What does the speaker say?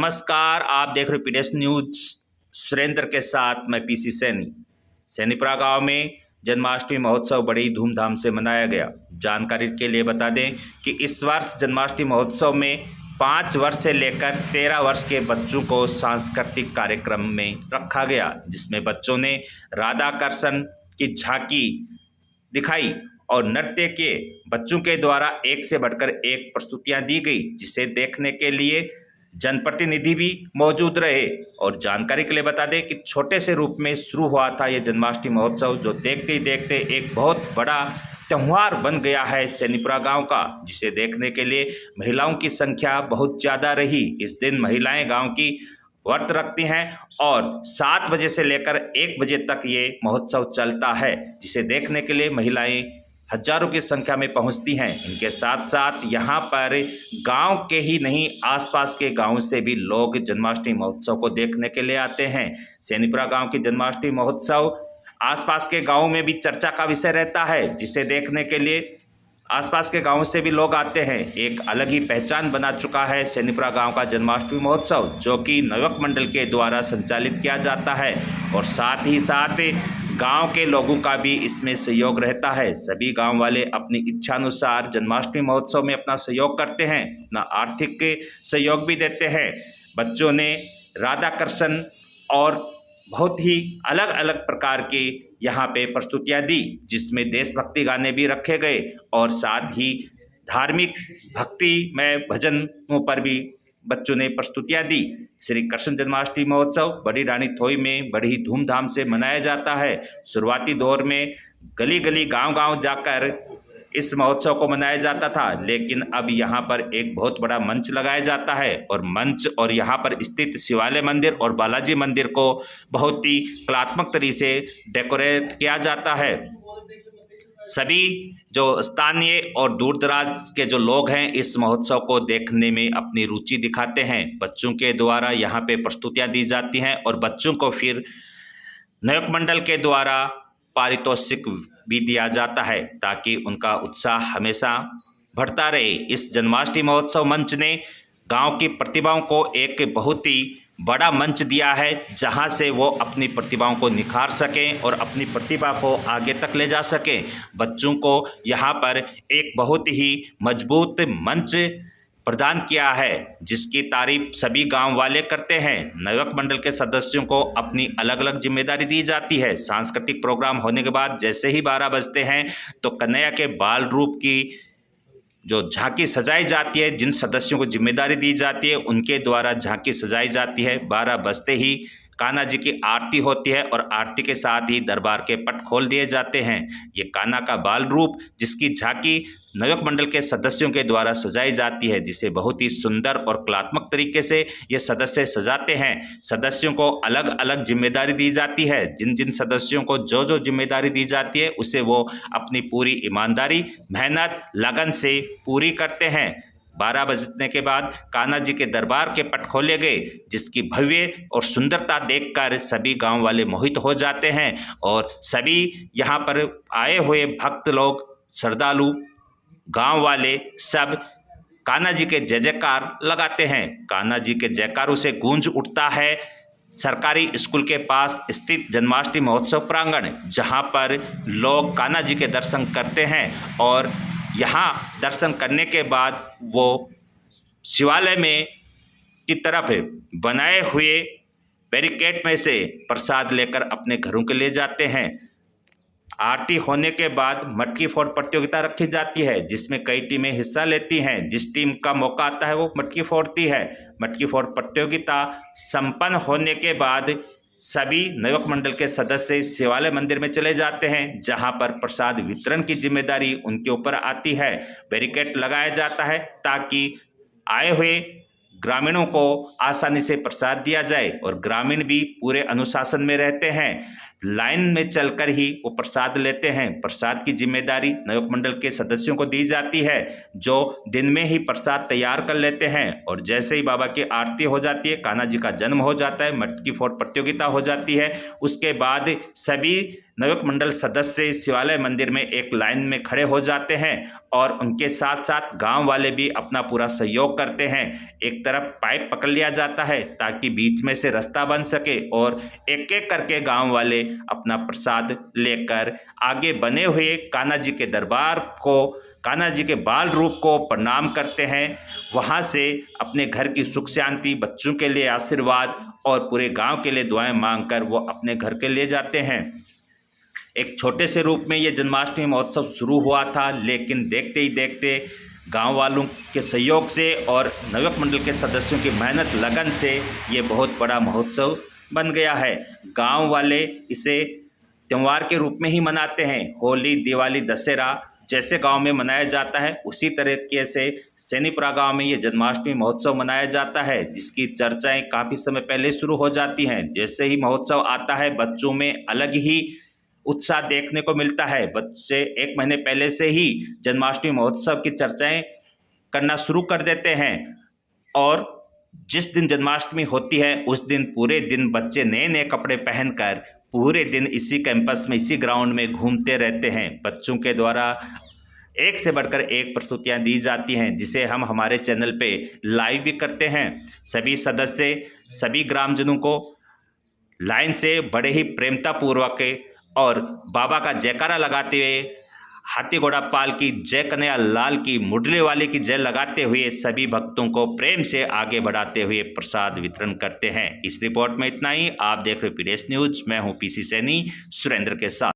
नमस्कार, आप देख रहे हो पीडीएस न्यूज। सुरेंद्र के साथ मैं पीसी सैनी। सैनीपुरा गांव में जन्माष्टमी महोत्सव बड़ी धूमधाम से मनाया गया। जानकारी के लिए बता दें कि इस वर्ष जन्माष्टमी महोत्सव में 5 वर्ष से लेकर 13 वर्ष के बच्चों को सांस्कृतिक कार्यक्रम में रखा गया, जिसमें बच्चों ने राधाकृष्ण की झांकी दिखाई और नृत्य के बच्चों के द्वारा एक से बढ़कर एक प्रस्तुतियां दी गई, जिसे देखने के लिए जनप्रतिनिधि भी मौजूद रहे। और जानकारी के लिए बता दें कि छोटे से रूप में शुरू हुआ था ये जन्माष्टमी महोत्सव, जो देखते ही देखते एक बहुत बड़ा त्यौहार बन गया है सैनीपुरा गांव का, जिसे देखने के लिए महिलाओं की संख्या बहुत ज़्यादा रही। इस दिन महिलाएं गांव की व्रत रखती हैं और 7 बजे से लेकर 1 बजे तक ये महोत्सव चलता है, जिसे देखने के लिए महिलाएं हजारों की संख्या में पहुंचती हैं। इनके साथ साथ यहाँ पर गांव के ही नहीं, आसपास के गांव से भी लोग जन्माष्टमी महोत्सव को देखने के लिए आते हैं। सैनीपुरा गांव की जन्माष्टमी महोत्सव आसपास के गांव में भी चर्चा का विषय रहता है, जिसे देखने के लिए आसपास के गांव से भी लोग आते हैं। एक अलग ही पहचान बना चुका है सैनीपुरा गांव का जन्माष्टमी महोत्सव, जो कि नवयुवक मंडल के द्वारा संचालित किया जाता है और साथ ही साथ गांव के लोगों का भी इसमें सहयोग रहता है। सभी गांव वाले अपनी इच्छानुसार जन्माष्टमी महोत्सव में अपना सहयोग करते हैं, अपना आर्थिक सहयोग भी देते हैं। बच्चों ने राधाकृष्ण और बहुत ही अलग अलग प्रकार के यहाँ पे प्रस्तुतियाँ दी, जिसमें देशभक्ति गाने भी रखे गए और साथ ही धार्मिक भक्तिमय भजनों पर भी बच्चों ने प्रस्तुतियाँ दी। श्री कृष्ण जन्माष्टमी महोत्सव बड़ी रानी थोई में बड़ी ही धूमधाम से मनाया जाता है। शुरुआती दौर में गली गली गांव-गांव जाकर इस महोत्सव को मनाया जाता था, लेकिन अब यहाँ पर एक बहुत बड़ा मंच लगाया जाता है और मंच और यहाँ पर स्थित शिवालय मंदिर और बालाजी मंदिर को बहुत ही कलात्मक तरीके से डेकोरेट किया जाता है। सभी जो स्थानीय और दूर दराज के जो लोग हैं इस महोत्सव को देखने में अपनी रुचि दिखाते हैं। बच्चों के द्वारा यहाँ पे प्रस्तुतियाँ दी जाती हैं और बच्चों को फिर नवयुवक मंडल के द्वारा पारितोषिक भी दिया जाता है, ताकि उनका उत्साह हमेशा बढ़ता रहे। इस जन्माष्टमी महोत्सव मंच ने गांव की प्रतिभाओं को एक बहुत ही बड़ा मंच दिया है, जहां से वो अपनी प्रतिभाओं को निखार सकें और अपनी प्रतिभा को आगे तक ले जा सकें। बच्चों को यहाँ पर एक बहुत ही मजबूत मंच प्रदान किया है, जिसकी तारीफ सभी गांव वाले करते हैं। नवयुवक मंडल के सदस्यों को अपनी अलग अलग जिम्मेदारी दी जाती है। सांस्कृतिक प्रोग्राम होने के बाद जैसे ही 12 बजते हैं तो कन्हैया के बाल रूप की जो झांकी सजाई जाती है, जिन सदस्यों को जिम्मेदारी दी जाती है उनके द्वारा झांकी सजाई जाती है। 12 बजते ही कान्हा जी की आरती होती है और आरती के साथ ही दरबार के पट खोल दिए जाते हैं। ये कान्हा का बाल रूप, जिसकी झांकी नवयुवक मंडल के सदस्यों के द्वारा सजाई जाती है, जिसे बहुत ही सुंदर और कलात्मक तरीके से ये सदस्य सजाते हैं। सदस्यों को अलग अलग जिम्मेदारी दी जाती है। जिन जिन सदस्यों को जो जो जिम्मेदारी दी जाती है उसे वो अपनी पूरी ईमानदारी, मेहनत, लगन से पूरी करते हैं। 12 बजने के बाद कान्हा जी के दरबार के पट खोले गए, जिसकी भव्य और सुंदरता देखकर सभी गांव वाले मोहित हो जाते हैं और सभी यहाँ पर आए हुए भक्त लोग, श्रद्धालु, गांव वाले सब कान्हा जी के जय जयकार लगाते हैं। कान्हा जी के जयकारों से गूंज उठता है सरकारी स्कूल के पास स्थित जन्माष्टमी महोत्सव प्रांगण, जहां पर लोग कान्हा जी के दर्शन करते हैं और यहाँ दर्शन करने के बाद वो शिवालय में की तरफ बनाए हुए बैरिकेड में से प्रसाद लेकर अपने घरों के ले जाते हैं। आरती होने के बाद मटकी फोड़ प्रतियोगिता रखी जाती है, जिसमें कई टीमें हिस्सा लेती हैं। जिस टीम का मौका आता है वो मटकी फोड़ती है। मटकी फोड़ प्रतियोगिता संपन्न होने के बाद सभी नवयुवक मंडल के सदस्य शिवालय मंदिर में चले जाते हैं, जहां पर प्रसाद वितरण की जिम्मेदारी उनके ऊपर आती है। बैरिकेड लगाया जाता है ताकि आए हुए ग्रामीणों को आसानी से प्रसाद दिया जाए और ग्रामीण भी पूरे अनुशासन में रहते हैं। लाइन में चलकर ही वो प्रसाद लेते हैं। प्रसाद की जिम्मेदारी नवयुवक मंडल के सदस्यों को दी जाती है, जो दिन में ही प्रसाद तैयार कर लेते हैं और जैसे ही बाबा की आरती हो जाती है, कान्हा जी का जन्म हो जाता है, मटकी फोड़ प्रतियोगिता हो जाती है, उसके बाद सभी नवयुवक मंडल सदस्य शिवालय मंदिर में एक लाइन में खड़े हो जाते हैं और उनके साथ साथ गांव वाले भी अपना पूरा सहयोग करते हैं। एक तरफ पाइप पकड़ लिया जाता है ताकि बीच में से रास्ता बन सके और एक एक करके गांव वाले अपना प्रसाद लेकर आगे बने हुए कान्हा जी के दरबार को, कान्हा जी के बाल रूप को प्रणाम करते हैं। वहां से अपने घर की सुख शांति, बच्चों के लिए आशीर्वाद और पूरे गांव के लिए दुआएं मांगकर वो अपने घर के लिए जाते हैं। एक छोटे से रूप में ये जन्माष्टमी महोत्सव शुरू हुआ था, लेकिन देखते ही देखते गांव वालों के सहयोग से और नवयुवक मंडल के सदस्यों की मेहनत लगन से ये बहुत बड़ा महोत्सव बन गया है। गांव वाले इसे त्यौहार के रूप में ही मनाते हैं। होली, दिवाली, दशहरा जैसे गांव में मनाया जाता है, उसी तरीके से सैनीपुरा गांव में ये जन्माष्टमी महोत्सव मनाया जाता है, जिसकी चर्चाएं काफ़ी समय पहले शुरू हो जाती हैं। जैसे ही महोत्सव आता है, बच्चों में अलग ही उत्साह देखने को मिलता है। बच्चे 1 महीने पहले से ही जन्माष्टमी महोत्सव की चर्चाएं करना शुरू कर देते हैं और जिस दिन जन्माष्टमी होती है उस दिन पूरे दिन बच्चे नए नए कपड़े पहनकर पूरे दिन इसी कैंपस में, इसी ग्राउंड में घूमते रहते हैं। बच्चों के द्वारा एक से बढ़कर एक प्रस्तुतियां दी जाती हैं, जिसे हम हमारे चैनल पे लाइव भी करते हैं। सभी सदस्य सभी ग्रामजनों को लाइन से बड़े ही प्रेमतापूर्वक और बाबा का जयकारा लगाते हुए, हाथी घोड़ा पाल की जय, कन्हैया लाल की, मुरली वाले की जय लगाते हुए सभी भक्तों को प्रेम से आगे बढ़ाते हुए प्रसाद वितरण करते हैं। इस रिपोर्ट में इतना ही। आप देख रहे पीडीएस न्यूज। मैं हूं पीसी सैनी सुरेंद्र के साथ।